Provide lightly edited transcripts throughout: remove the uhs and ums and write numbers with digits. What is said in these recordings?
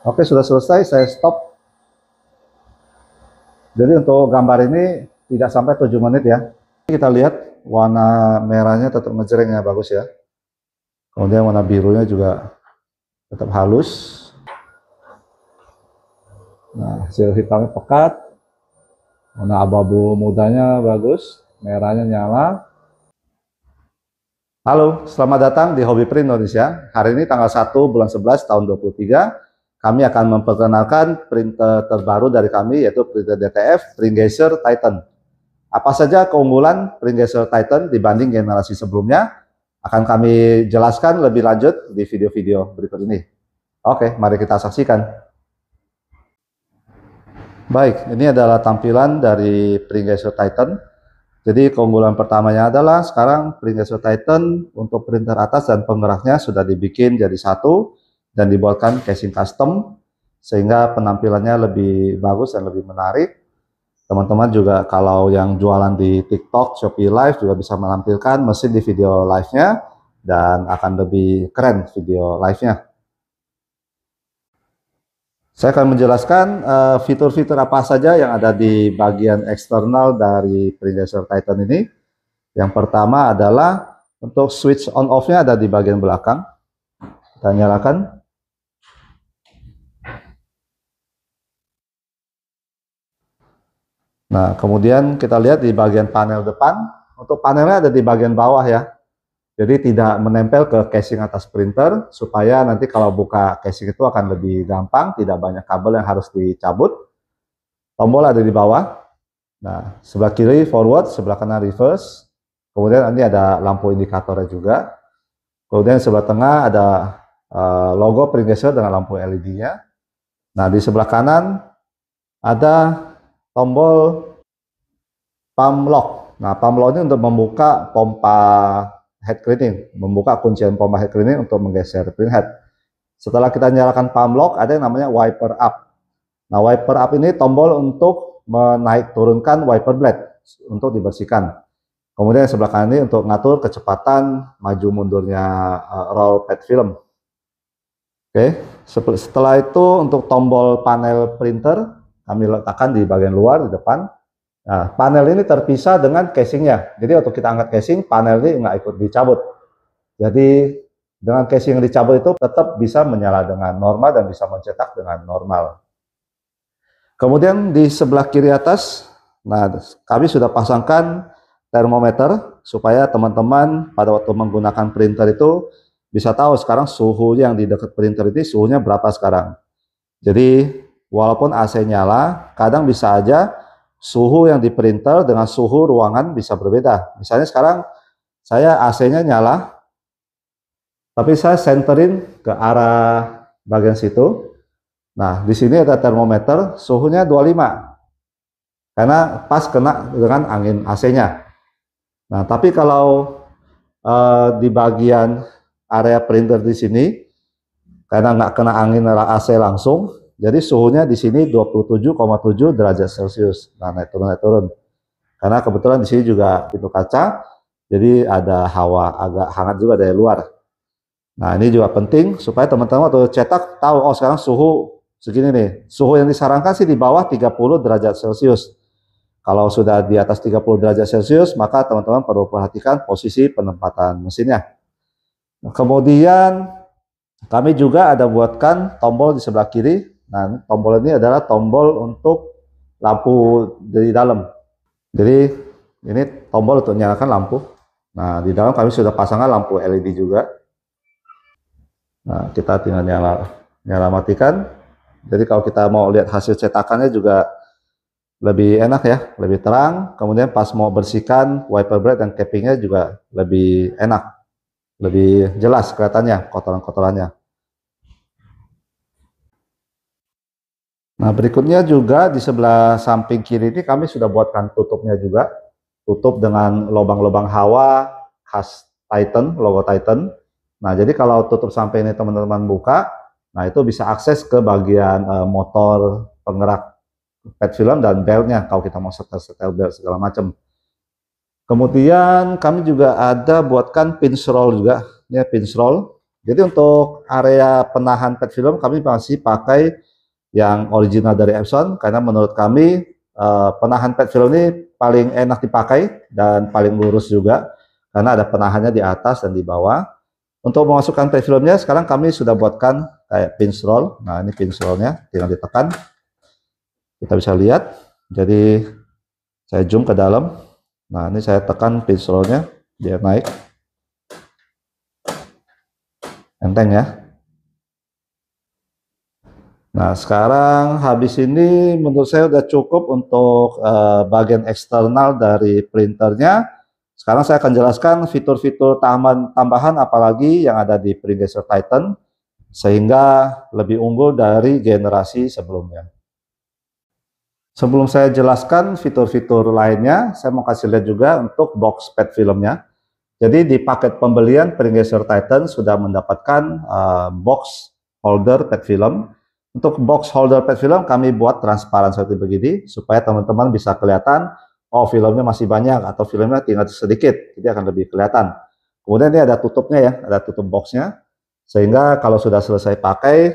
Oke, sudah selesai, saya stop. Jadi untuk gambar ini tidak sampai 7 menit ya. Kita lihat warna merahnya tetap ngejreng ya, bagus ya. Kemudian warna birunya juga tetap halus. Nah, hasil hitamnya pekat. Warna abu-abu mudanya bagus, merahnya nyala. Halo, selamat datang di Hobby Print Indonesia. Hari ini tanggal 1 bulan 11 tahun 23. Kami akan memperkenalkan printer terbaru dari kami, yaitu printer DTF PrintGeyser Titan. Apa saja keunggulan PrintGeyser Titan dibanding generasi sebelumnya akan kami jelaskan lebih lanjut di video-video berikut ini. Oke, mari kita saksikan. Baik, ini adalah tampilan dari PrintGeyser Titan. Jadi keunggulan pertamanya adalah sekarang PrintGeyser Titan untuk printer atas dan penggeraknya sudah dibikin jadi satu dan dibuatkan casing custom sehingga penampilannya lebih bagus dan lebih menarik. Teman-teman juga kalau yang jualan di TikTok, Shopee Live juga bisa menampilkan mesin di video live-nya dan akan lebih keren video live-nya. Saya akan menjelaskan fitur-fitur apa saja yang ada di bagian eksternal dari PrintGeyser Titan ini. Yang pertama adalah untuk switch on off-nya ada di bagian belakang. Kita nyalakan. Nah, kemudian kita lihat di bagian panel depan. Untuk panelnya ada di bagian bawah ya. Jadi tidak menempel ke casing atas printer, supaya nanti kalau buka casing itu akan lebih gampang, tidak banyak kabel yang harus dicabut. Tombol ada di bawah. Nah, sebelah kiri forward, sebelah kanan reverse. Kemudian ini ada lampu indikatornya juga. Kemudian sebelah tengah ada logo PrintGeyser dengan lampu LED-nya. Nah, di sebelah kanan ada tombol pump lock. Nah, pump lock ini untuk membuka pompa head cleaning, membuka kuncian pompa head cleaning untuk menggeser print head. Setelah kita nyalakan pump lock, ada yang namanya wiper up. Nah, wiper up ini tombol untuk menaik turunkan wiper blade untuk dibersihkan. Kemudian sebelah kanan ini untuk ngatur kecepatan maju mundurnya roll pad film. Oke, setelah itu untuk tombol panel printer kami letakkan di bagian luar di depan. Nah, panel ini terpisah dengan casingnya. Jadi waktu kita angkat casing, panel ini nggak ikut dicabut. Jadi dengan casing yang dicabut itu tetap bisa menyala dengan normal dan bisa mencetak dengan normal. Kemudian di sebelah kiri atas, nah kami sudah pasangkan termometer supaya teman-teman pada waktu menggunakan printer itu bisa tahu sekarang suhu yang di dekat printer ini suhunya berapa sekarang. Jadi walaupun AC nyala, kadang bisa aja suhu yang di printer dengan suhu ruangan bisa berbeda. Misalnya sekarang saya AC-nya nyala, tapi saya centerin ke arah bagian situ. Nah, di sini ada termometer, suhunya 25. Karena pas kena dengan angin AC-nya. Nah, tapi kalau di bagian area printer di sini, karena nggak kena angin AC langsung, jadi suhunya di sini 27,7 derajat Celcius. Nah, naik turun. Karena kebetulan di sini juga pintu kaca, jadi ada hawa agak hangat juga dari luar. Nah, ini juga penting supaya teman-teman waktu cetak tahu, oh sekarang suhu segini nih. Suhu yang disarankan sih di bawah 30 derajat Celcius. Kalau sudah di atas 30 derajat Celcius, maka teman-teman perlu perhatikan posisi penempatan mesinnya. Nah, kemudian kami juga ada buatkan tombol di sebelah kiri. Nah, tombol ini adalah tombol untuk lampu di dalam. Jadi ini tombol untuk nyalakan lampu. Nah, di dalam kami sudah pasangkan lampu LED juga. Nah, kita tinggal nyala matikan. Jadi kalau kita mau lihat hasil cetakannya juga lebih enak ya, lebih terang. Kemudian pas mau bersihkan wiper blade dan cappingnya juga lebih enak, lebih jelas kelihatannya kotoran-kotorannya. Nah, berikutnya juga di sebelah samping kiri ini kami sudah buatkan tutupnya juga. Tutup dengan lubang-lubang hawa khas Titan, logo Titan. Nah, jadi kalau tutup sampai ini teman-teman buka, nah itu bisa akses ke bagian motor penggerak pad film dan beltnya kalau kita mau setel belt segala macam. Kemudian kami juga ada buatkan pinch roll juga. Ini pinch roll. Jadi untuk area penahan pet film kami masih pakai yang original dari Epson, karena menurut kami penahan pet film ini paling enak dipakai dan paling lurus juga, karena ada penahannya di atas dan di bawah. Untuk memasukkan pet filmnya sekarang kami sudah buatkan kayak pinch roll. Nah ini pinch rollnya, tinggal ditekan, kita bisa lihat. Jadi saya zoom ke dalam. Nah ini saya tekan pinch rollnya, dia naik. Enteng ya. Nah sekarang habis ini menurut saya udah cukup untuk bagian eksternal dari printernya. Sekarang saya akan jelaskan fitur-fitur tambahan apalagi yang ada di PrintGeyser Titan sehingga lebih unggul dari generasi sebelumnya. Sebelum saya jelaskan fitur-fitur lainnya, saya mau kasih lihat juga untuk box pet filmnya. Jadi di paket pembelian PrintGeyser Titan sudah mendapatkan box holder pet film. Untuk box holder pet film kami buat transparan seperti begini supaya teman-teman bisa kelihatan, oh filmnya masih banyak atau filmnya tinggal sedikit, jadi akan lebih kelihatan. Kemudian ini ada tutupnya ya, ada tutup boxnya, sehingga kalau sudah selesai pakai,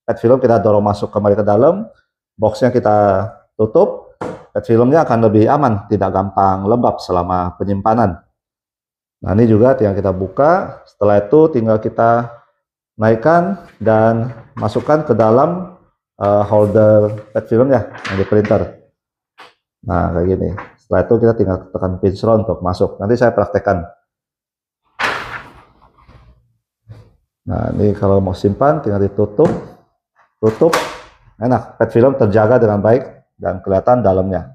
pet film kita dorong masuk kembali ke dalam, boxnya kita tutup, pet filmnya akan lebih aman, tidak gampang lembab selama penyimpanan. Nah ini juga tinggal kita buka, setelah itu tinggal kita naikkan dan masukkan ke dalam holder pet film ya, yang di printer. Nah kayak gini, setelah itu kita tinggal tekan pinch roll untuk masuk, nanti saya praktekkan. Nah ini kalau mau simpan tinggal ditutup, tutup, enak, pet film terjaga dengan baik dan kelihatan dalamnya.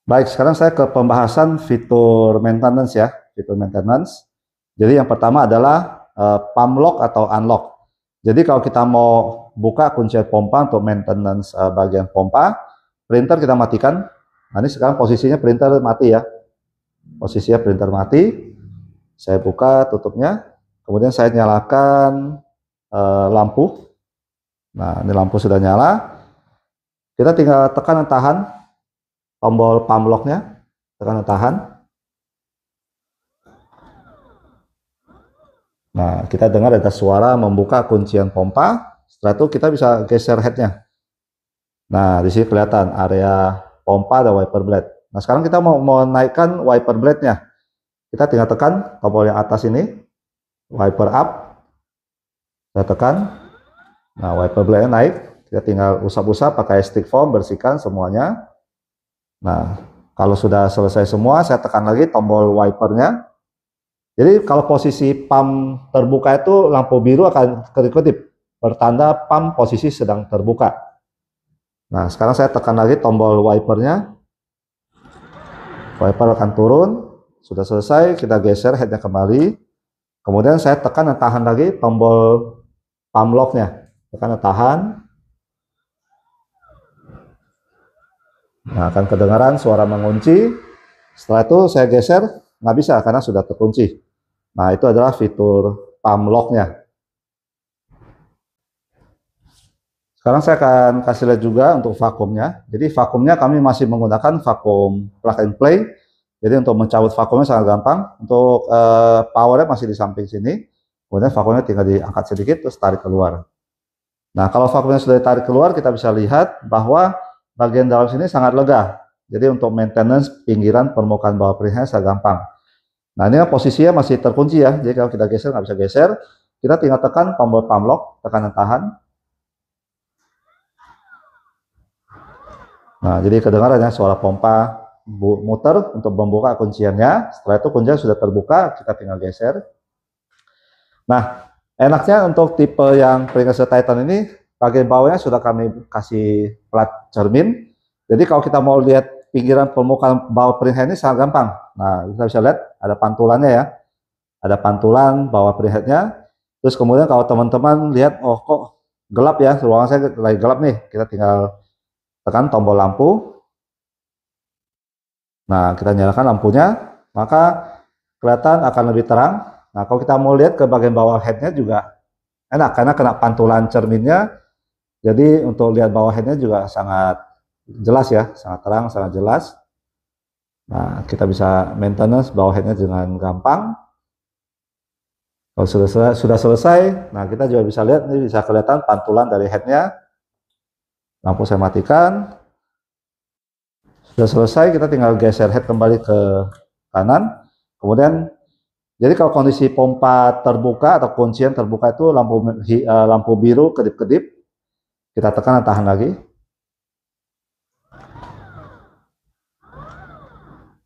Baik, sekarang saya ke pembahasan fitur maintenance ya, fitur maintenance. Jadi yang pertama adalah pump lock atau unlock. Jadi kalau kita mau buka kuncian pompa untuk maintenance bagian pompa, printer kita matikan. Nah ini sekarang posisinya printer mati ya, posisinya printer mati. Saya buka tutupnya, kemudian saya nyalakan lampu. Nah ini lampu sudah nyala. Kita tinggal tekan dan tahan tombol pump lock-nya, tekan dan tahan. Nah, kita dengar ada suara membuka kuncian pompa. Setelah itu kita bisa geser head-nya. Nah, di sini kelihatan area pompa dan wiper blade. Nah, sekarang kita mau menaikkan wiper blade-nya. Kita tinggal tekan tombol yang atas ini, wiper up. Kita tekan. Nah, wiper blade-nya naik. Kita tinggal usap-usap pakai stick foam, bersihkan semuanya. Nah, kalau sudah selesai semua, saya tekan lagi tombol wipernya. Jadi kalau posisi pump terbuka itu lampu biru akan kedip-kedip, bertanda pump posisi sedang terbuka. Nah, sekarang saya tekan lagi tombol wipernya. Wiper akan turun. Sudah selesai, kita geser headnya kembali. Kemudian saya tekan dan tahan lagi tombol pump lock-nya. Tekan dan tahan. Nah, akan kedengaran suara mengunci. Setelah itu saya geser, nggak bisa karena sudah terkunci. Nah, itu adalah fitur pump lock-nya. Sekarang saya akan kasih lihat juga untuk vakumnya. Jadi vakumnya kami masih menggunakan vakum plug and play. Jadi untuk mencabut vakumnya sangat gampang. Untuk powernya masih di samping sini. Kemudian vakumnya tinggal diangkat sedikit terus tarik keluar. Nah, kalau vakumnya sudah ditarik keluar, kita bisa lihat bahwa bagian dalam sini sangat lega. Jadi untuk maintenance pinggiran permukaan bawah printnya sangat gampang. Nah ini posisinya masih terkunci ya. Jadi kalau kita geser nggak bisa geser. Kita tinggal tekan tombol pump lock, tekan dan tahan. Nah jadi kedengaran ya suara pompa muter untuk membuka kunciannya. Setelah itu kuncian sudah terbuka, kita tinggal geser. Nah enaknya untuk tipe yang PrintGeyser Titan ini, bagian bawahnya sudah kami kasih plat cermin. Jadi kalau kita mau lihat pinggiran permukaan bawah printhead ini sangat gampang. Nah, kita bisa lihat ada pantulannya ya. Ada pantulan bawah printheadnya. Terus kemudian kalau teman-teman lihat, oh kok gelap ya, ruangan saya lagi gelap nih. Kita tinggal tekan tombol lampu. Nah, kita nyalakan lampunya, maka kelihatan akan lebih terang. Nah, kalau kita mau lihat ke bagian bawah headnya juga enak, karena kena pantulan cerminnya. Jadi untuk lihat bawah headnya juga sangat jelas ya, sangat terang, sangat jelas. Nah, kita bisa maintenance bawah headnya dengan gampang. Kalau sudah selesai, nah kita juga bisa lihat, ini bisa kelihatan pantulan dari headnya. Lampu saya matikan. Sudah selesai, kita tinggal geser head kembali ke kanan. Kemudian, jadi kalau kondisi pompa terbuka atau kuncian terbuka itu lampu biru kedip-kedip. Kita tekan dan tahan lagi.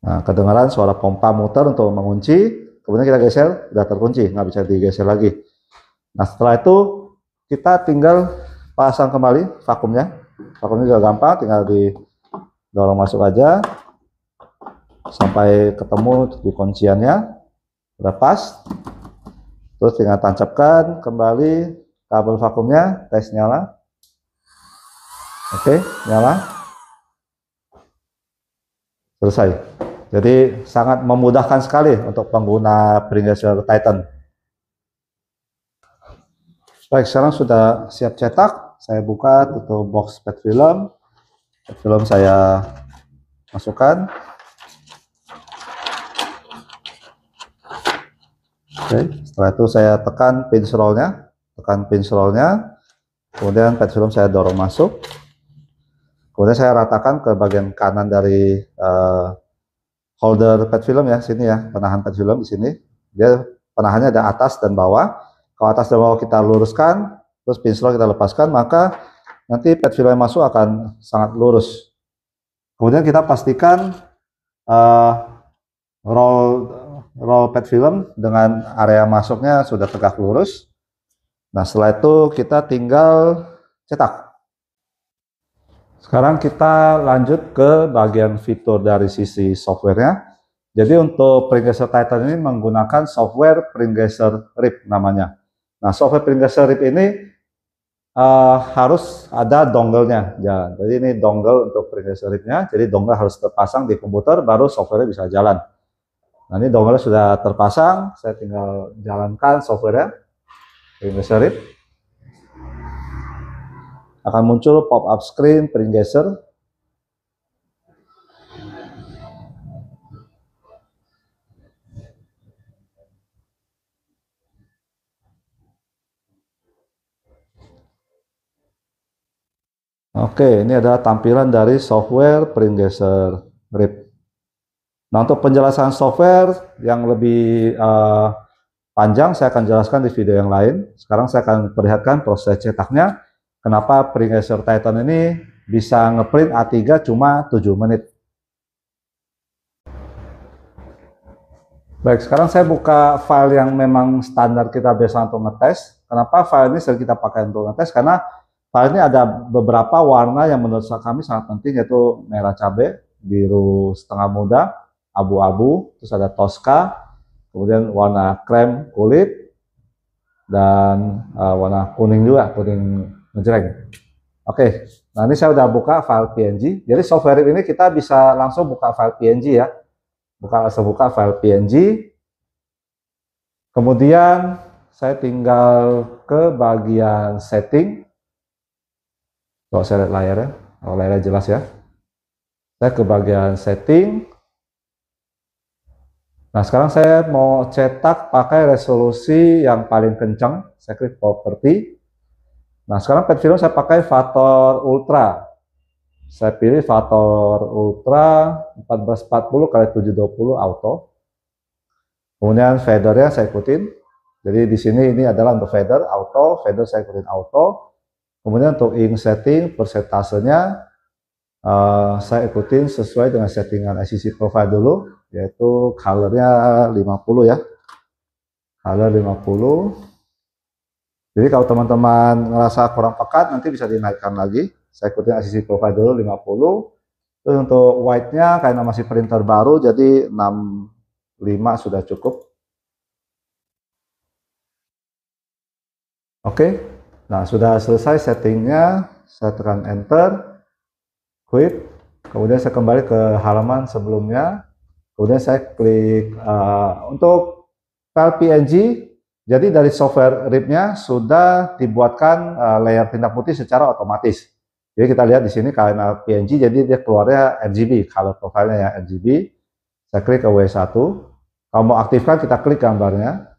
Nah, kedengaran suara pompa muter untuk mengunci. Kemudian kita geser, udah terkunci, nggak bisa digeser lagi. Nah, setelah itu kita tinggal pasang kembali vakumnya. Vakumnya juga gampang, tinggal didorong masuk aja sampai ketemu di kunciannya, udah pas. Terus tinggal tancapkan kembali kabel vakumnya, tes nyala. Oke, nyala. Selesai. Jadi sangat memudahkan sekali untuk pengguna Pringgesser Titan. Baik, sekarang sudah siap cetak. Saya buka tutup box PET film. PET film saya masukkan. Oke, setelah itu saya tekan pinch roll-nya. Kemudian PET film saya dorong masuk. Kemudian saya ratakan ke bagian kanan dari holder PET film ya, sini ya, penahan PET film di sini. Dia penahannya ada atas dan bawah. Kalau atas dan bawah kita luruskan, terus pinch roll kita lepaskan, maka nanti PET film yang masuk akan sangat lurus. Kemudian kita pastikan roll PET film dengan area masuknya sudah tegak lurus. Nah, setelah itu kita tinggal cetak. Sekarang kita lanjut ke bagian fitur dari sisi softwarenya. Jadi untuk Pringgesser Titan ini menggunakan software Pringgesser RIP namanya. Nah, software Pringgesser RIP ini harus ada dongle-nya. Jadi ini dongle untuk Pringgesser RIP-nya. Jadi dongle harus terpasang di komputer, baru software-nya bisa jalan. Nah, ini dongle sudah terpasang. Saya tinggal jalankan software-nya Pringgesser RIP. Akan muncul pop-up screen Pringgesser. Oke, ini adalah tampilan dari software Pringgesser RIP. Nah, untuk penjelasan software yang lebih panjang saya akan jelaskan di video yang lain. Sekarang saya akan perlihatkan proses cetaknya. Kenapa Pringgesser Titan ini bisa ngeprint A3 cuma 7 menit. Baik, sekarang saya buka file yang memang standar kita biasa untuk ngetes. Kenapa file ini sering kita pakai untuk ngetes? Karena file ini ada beberapa warna yang menurut kami sangat penting, yaitu merah cabai, biru setengah muda, abu-abu, terus ada Tosca, kemudian warna krem kulit, dan warna kuning juga, kuning ngejreng. Oke, nah ini saya udah buka file PNG. Jadi software ini kita bisa langsung buka file PNG ya. Langsung buka file PNG. Kemudian saya tinggal ke bagian setting. Kalau saya lihat layarnya, layarnya jelas ya. Saya ke bagian setting. Nah, sekarang saya mau cetak pakai resolusi yang paling kencang. Saya klik property. Nah, sekarang PET film saya pakai Vator Ultra. Saya pilih Vator Ultra 1440 x 720 auto. Kemudian fadernya saya ikutin. Jadi di sini ini adalah untuk fader auto, fader saya ikutin auto. Kemudian untuk ink setting persentasenya saya ikutin sesuai dengan settingan ICC profile dulu, yaitu colornya 50 ya. Color 50. Jadi kalau teman-teman ngerasa kurang pekat nanti bisa dinaikkan lagi. Saya ikutin ICC profile dulu 50. Terus untuk white-nya karena masih printer baru jadi 65 sudah cukup. Oke. Nah, sudah selesai settingnya. Saya tekan enter. Quit. Kemudian saya kembali ke halaman sebelumnya. Kemudian saya klik untuk file PNG. Jadi dari software RIP-nya sudah dibuatkan layer tinta putih secara otomatis. Jadi kita lihat di sini karena PNG, jadi dia keluarnya RGB, color profile-nya ya RGB. Saya klik ke W1. Kalau mau aktifkan, kita klik gambarnya.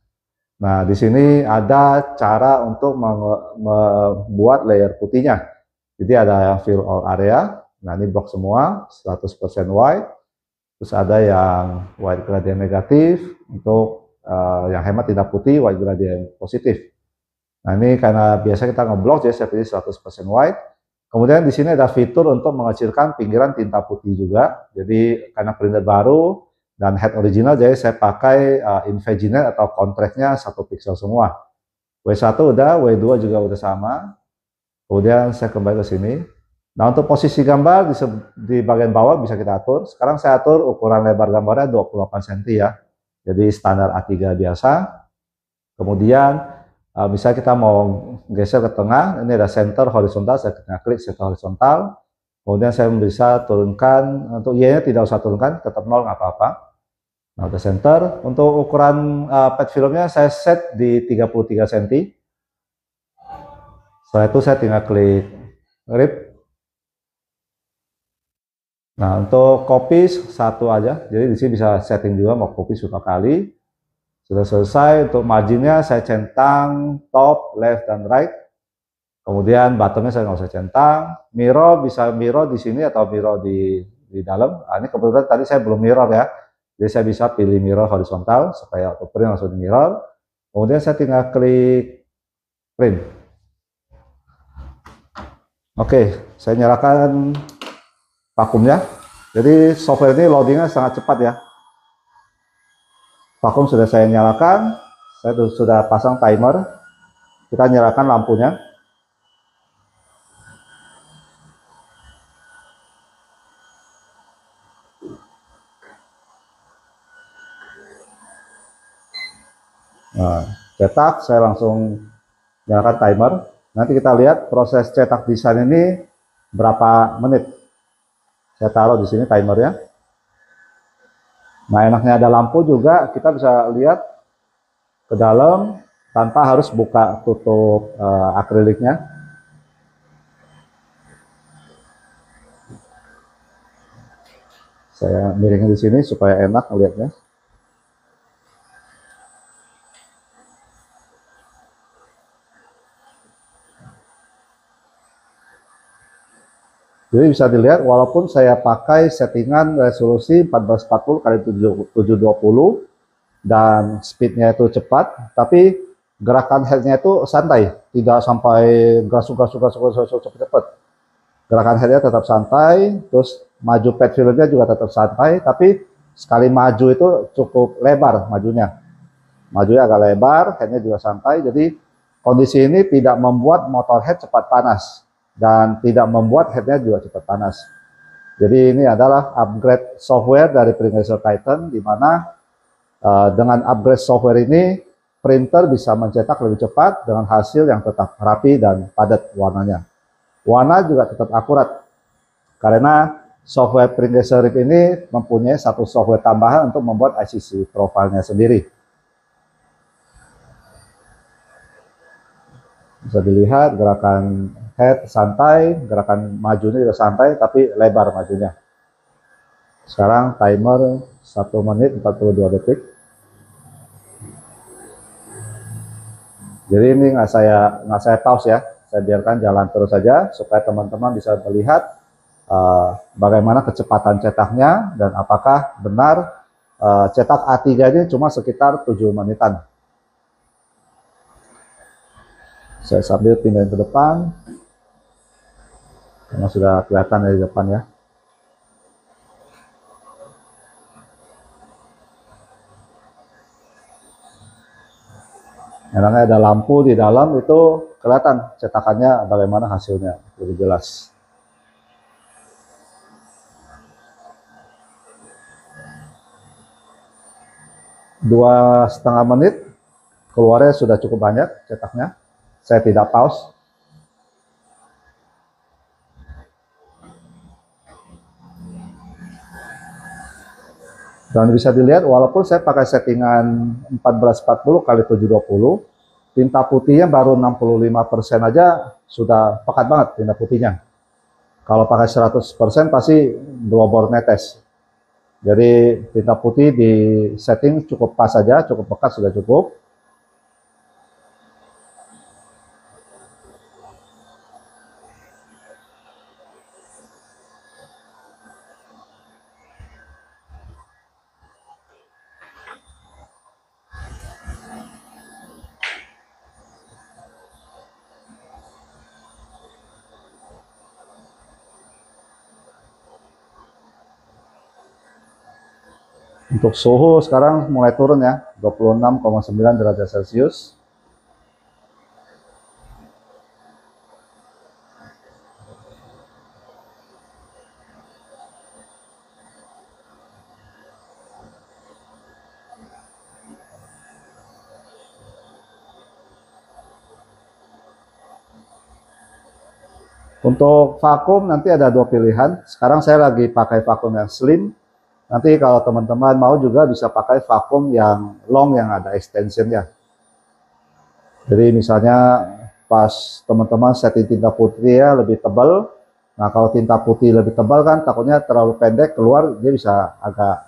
Nah, di sini ada cara untuk membuat layer putihnya. Jadi ada yang fill all area. Nah, ini blok semua, 100% white. Terus ada yang white gradient negatif untuk yang hemat tinta putih, white gradient positif. Nah, ini karena biasa kita ngeblok, jadi saya pilih 100% white. Kemudian di sini ada fitur untuk mengecilkan pinggiran tinta putih juga. Jadi karena printer baru dan head original, jadi saya pakai invaginate atau contrastnya 1 pixel semua. W1 udah, W2 juga udah sama. Kemudian saya kembali ke sini. Nah, untuk posisi gambar di bagian bawah bisa kita atur. Sekarang saya atur ukuran lebar gambarnya 28 cm ya. Jadi standar A3 biasa. Kemudian misalnya kita mau geser ke tengah, ini ada center horizontal, saya klik center horizontal. Kemudian saya bisa turunkan, untuk Y-nya tidak usah turunkan, tetap 0 nggak apa-apa. Nah, udah center. Untuk ukuran pad filmnya saya set di 33 cm. Setelah itu saya tinggal klik rip. Nah, untuk copy 1 aja. Jadi di sini bisa setting juga mau copy berapa kali. Sudah selesai. Untuk marginnya saya centang top, left, dan right. Kemudian bottomnya saya nggak usah centang. Mirror bisa mirror di sini atau mirror di dalam. Nah, ini kebetulan tadi saya belum mirror ya. Jadi saya bisa pilih mirror horizontal supaya auto print langsung di mirror. Kemudian saya tinggal klik print. Oke, saya nyalakan vakumnya. Jadi software ini loadingnya sangat cepat ya. Vakum sudah saya nyalakan. Saya sudah pasang timer. Kita nyalakan lampunya. Nah, cetak, saya langsung nyalakan timer. Nanti kita lihat proses cetak desain ini berapa menit. Saya taruh di sini timernya. Nah, enaknya ada lampu juga, kita bisa lihat ke dalam tanpa harus buka tutup akriliknya. Saya miringin di sini supaya enak melihatnya. Jadi bisa dilihat walaupun saya pakai settingan resolusi 1440 x 720 dan speednya itu cepat, tapi gerakan headnya itu santai, tidak sampai gasuk cepet. Gerakan headnya tetap santai, terus maju pad filmnya juga tetap santai, tapi sekali maju itu cukup lebar majunya. Majunya agak lebar, headnya juga santai, jadi kondisi ini tidak membuat motor head cepat panas dan tidak membuat headnya juga cepat panas. Jadi ini adalah upgrade software dari Printer Titan, di mana dengan upgrade software ini printer bisa mencetak lebih cepat dengan hasil yang tetap rapi dan padat warnanya. Warna juga tetap akurat karena software Printer ini mempunyai satu software tambahan untuk membuat ICC profilnya sendiri. Bisa dilihat gerakan head santai, gerakan majunya juga santai, tapi lebar majunya. Sekarang timer 1 menit 42 detik. Jadi ini nggak saya pause ya, saya biarkan jalan terus saja supaya teman-teman bisa melihat bagaimana kecepatan cetaknya dan apakah benar cetak A3 ini cuma sekitar 7 menitan. Saya sambil pindahin ke depan karena sudah kelihatan dari depan ya. Enaknya ada lampu di dalam, itu kelihatan cetakannya bagaimana hasilnya lebih jelas. Dua setengah menit keluarnya sudah cukup banyak cetaknya. Saya tidak pause. Dan bisa dilihat walaupun saya pakai settingan 1440 x 720, tinta putihnya baru 65% aja sudah pekat banget tinta putihnya. Kalau pakai 100% pasti blobor netes. Jadi tinta putih di setting cukup pas saja, cukup pekat sudah cukup. Untuk suhu sekarang mulai turun ya, 26,9 derajat Celcius. Untuk vakum nanti ada dua pilihan. Sekarang saya lagi pakai vakum yang slim. Nanti kalau teman-teman mau juga bisa pakai vakum yang long yang ada extensionnya. Jadi misalnya pas teman-teman setting tinta putih ya lebih tebal. Nah kalau tinta putih lebih tebal kan takutnya terlalu pendek keluar dia bisa agak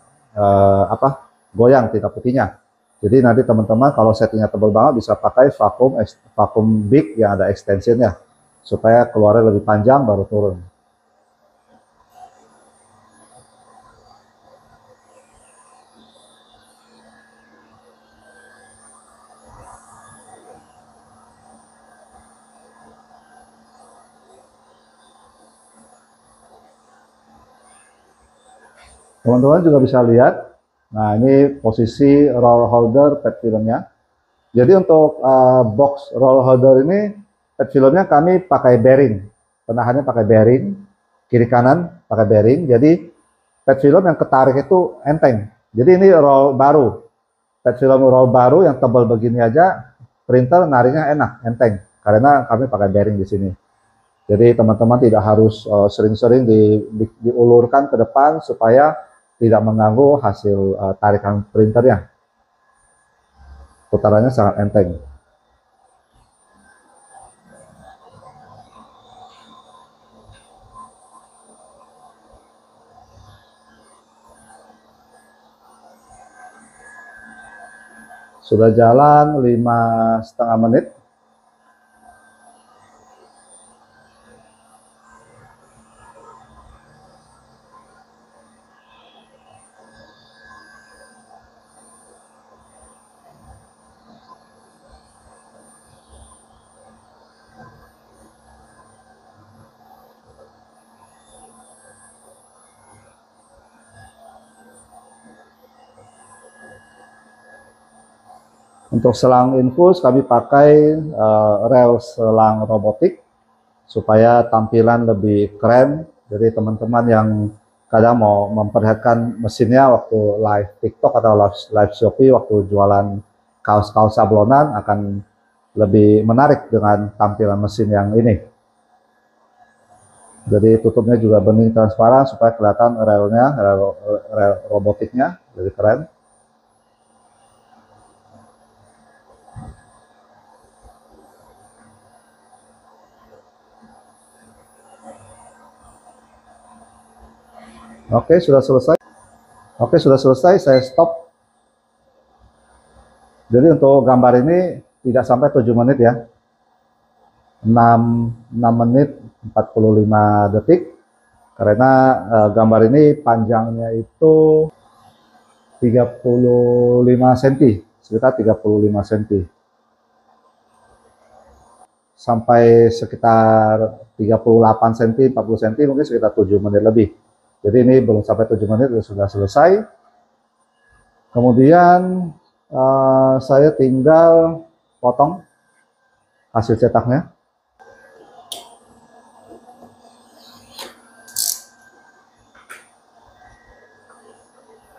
goyang tinta putihnya. Jadi nanti teman-teman kalau settingnya tebal banget bisa pakai vakum big yang ada extensionnya supaya keluarnya lebih panjang baru turun. Teman-teman juga bisa lihat, nah ini posisi roll holder pet filmnya. Jadi untuk box roll holder ini pet filmnya kami pakai bearing, penahannya pakai bearing, kiri kanan pakai bearing. Jadi pet film yang ketarik itu enteng. Jadi ini roll baru, pet film roll baru yang tebal begini aja, printer nariknya enak, enteng. Karena kami pakai bearing di sini. Jadi teman-teman tidak harus sering-sering diulurkan ke depan supaya tidak mengganggu hasil tarikan printernya. Putarannya sangat enteng. Sudah jalan 5,5 menit. Untuk selang infus kami pakai rel selang robotik supaya tampilan lebih keren. Jadi teman-teman yang kadang mau memperlihatkan mesinnya waktu live TikTok atau live Shopee waktu jualan kaos-kaos sablonan akan lebih menarik dengan tampilan mesin yang ini. Jadi tutupnya juga bening transparan supaya kelihatan relnya, rel robotiknya lebih keren. Oke, sudah selesai. Oke, sudah selesai, saya stop. Jadi untuk gambar ini tidak sampai 7 menit ya. 6 menit 45 detik. Karena gambar ini panjangnya itu 35 cm, sekitar 35 cm. Sampai sekitar 38 cm, 40 cm mungkin sekitar 7 menit lebih. Jadi ini belum sampai 7 menit sudah selesai. Kemudian saya tinggal potong hasil cetaknya.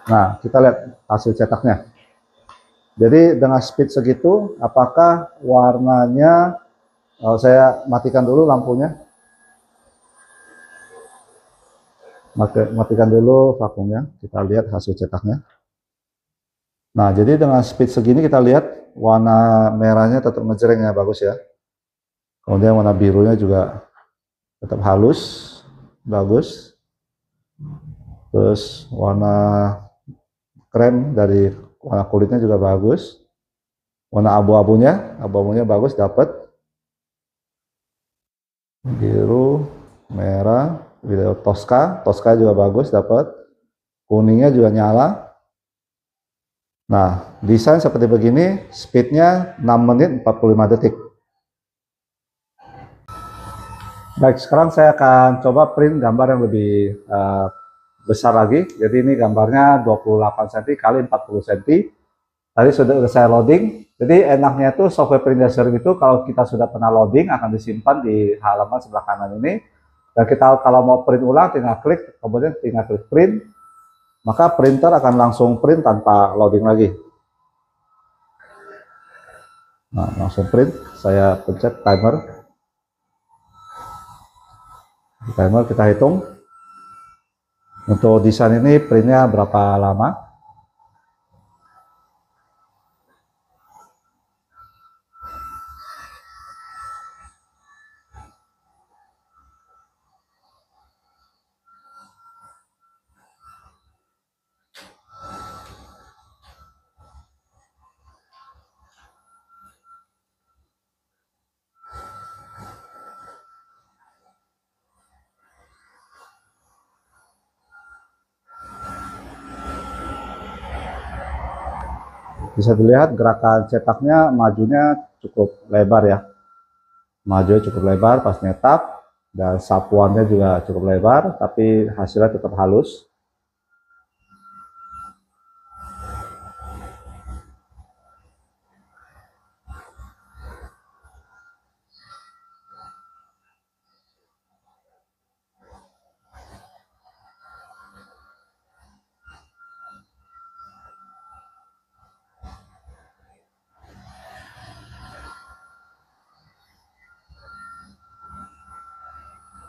Nah, kita lihat hasil cetaknya. Jadi dengan speed segitu, apakah warnanya, saya matikan dulu lampunya. Matikan dulu vakumnya, kita lihat hasil cetaknya. Nah, jadi dengan speed segini kita lihat warna merahnya tetap ngejreng ya, bagus ya. Kemudian warna birunya juga tetap halus, bagus. Terus warna krem dari warna kulitnya juga bagus. Warna abu-abunya bagus dapat. Biru, merah, video Tosca juga bagus dapat. Kuningnya juga nyala. Nah, desain seperti begini, speednya 6 menit 45 detik. Baik, sekarang saya akan coba print gambar yang lebih besar lagi. Jadi ini gambarnya 28 cm kali 40 cm. Tadi sudah saya loading. Jadi enaknya itu software print Dasher itu kalau kita sudah pernah loading akan disimpan di halaman sebelah kanan ini. Dan kita kalau mau print ulang tinggal klik, kemudian tinggal klik print. Maka printer akan langsung print tanpa loading lagi. Nah, langsung print. Saya pencet timer. Di timer kita hitung. Untuk desain ini printnya berapa lama? Bisa dilihat gerakan cetaknya majunya cukup lebar ya. Maju cukup lebar pas nyetak dan sapuannya juga cukup lebar, tapi hasilnya tetap halus.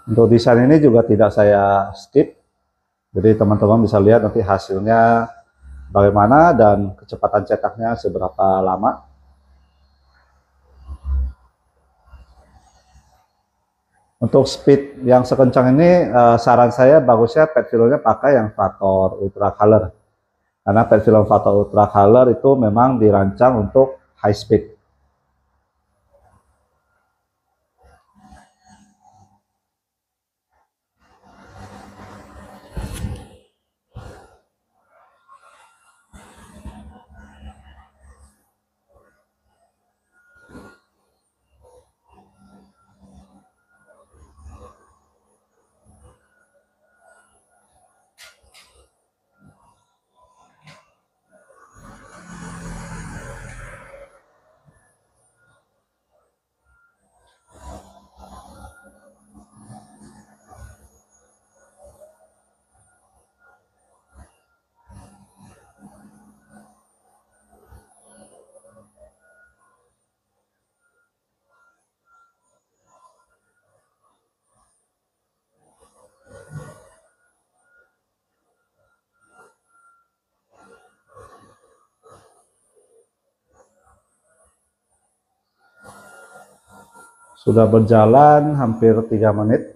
Untuk desain ini juga tidak saya skip, jadi teman-teman bisa lihat nanti hasilnya bagaimana dan kecepatan cetaknya seberapa lama. Untuk speed yang sekencang ini saran saya bagusnya pet filmnya pakai yang Vator Ultra Color, karena pet film Vator Ultra Color itu memang dirancang untuk high speed. Sudah berjalan hampir 3 menit.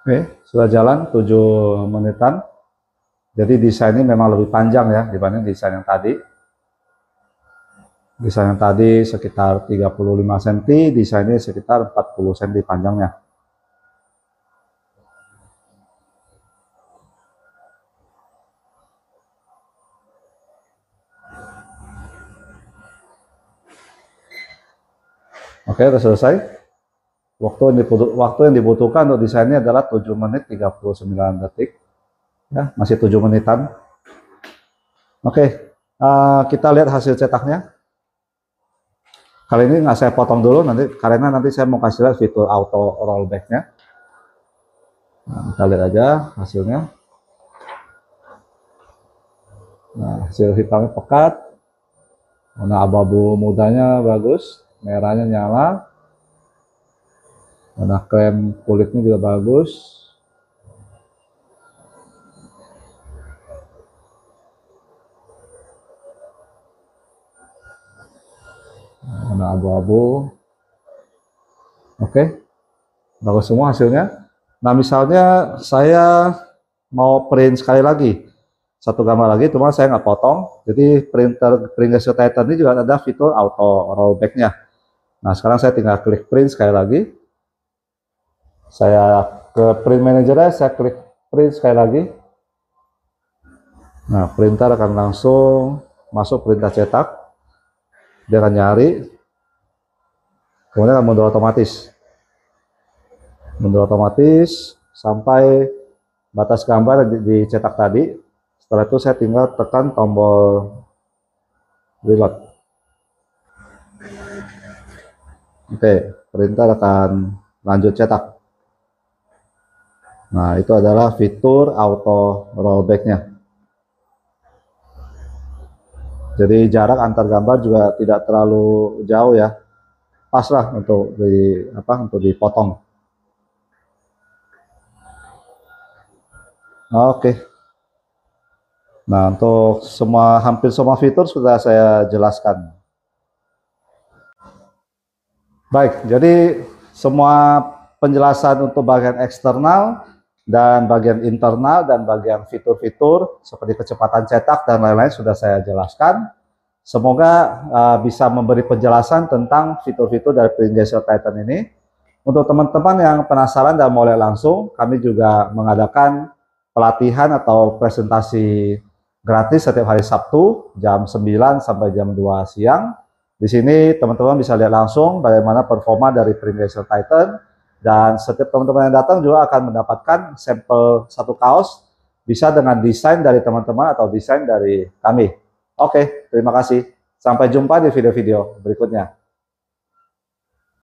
Oke, sudah jalan 7 menitan. Jadi desain ini memang lebih panjang ya dibanding desain yang tadi. Desain yang tadi sekitar 35 cm, desain ini sekitar 40 cm panjangnya. Oke, sudah selesai. Waktu yang dibutuhkan untuk desainnya adalah 7 menit 39 detik. Ya, masih 7 menitan. Oke, kita lihat hasil cetaknya. Kali ini nggak saya potong dulu nanti karena nanti saya mau kasih lihat fitur auto rollback-nya. Nah, kita lihat aja hasilnya. Nah, hasil hitamnya pekat, warna abu-abu mudanya bagus, merahnya nyala, warna krem kulitnya juga bagus. Warna abu-abu. Oke, bagus semua hasilnya. Nah, misalnya saya mau print sekali lagi, satu gambar lagi, cuma saya nggak potong. Jadi Pringles Titan ini juga ada fitur auto rollback-nya. Nah, sekarang saya tinggal klik print sekali lagi. Saya ke print manager, saya klik print sekali lagi. Nah, printer akan langsung masuk perintah cetak. Dia akan nyari, kemudian akan mundur otomatis. Mundur otomatis sampai batas gambar yang dicetak tadi. Setelah itu saya tinggal tekan tombol reload. Oke, printer akan lanjut cetak. Nah, itu adalah fitur auto rollback-nya. Jadi jarak antar gambar juga tidak terlalu jauh ya. Pas lah untuk dipotong. Oke. Nah, untuk hampir semua fitur sudah saya jelaskan. Baik, jadi semua penjelasan untuk bagian eksternal dan bagian internal dan bagian fitur-fitur seperti kecepatan cetak dan lain-lain sudah saya jelaskan. Semoga bisa memberi penjelasan tentang fitur-fitur dari Pringles Titan ini. Untuk teman-teman yang penasaran dan mau lihat langsung, kami juga mengadakan pelatihan atau presentasi gratis setiap hari Sabtu jam 9 sampai jam 2 siang. Di sini teman-teman bisa lihat langsung bagaimana performa dari Pringles Titan, dan setiap teman-teman yang datang juga akan mendapatkan sampel satu kaos, bisa dengan desain dari teman-teman atau desain dari kami. Oke, terima kasih. Sampai jumpa di video-video berikutnya.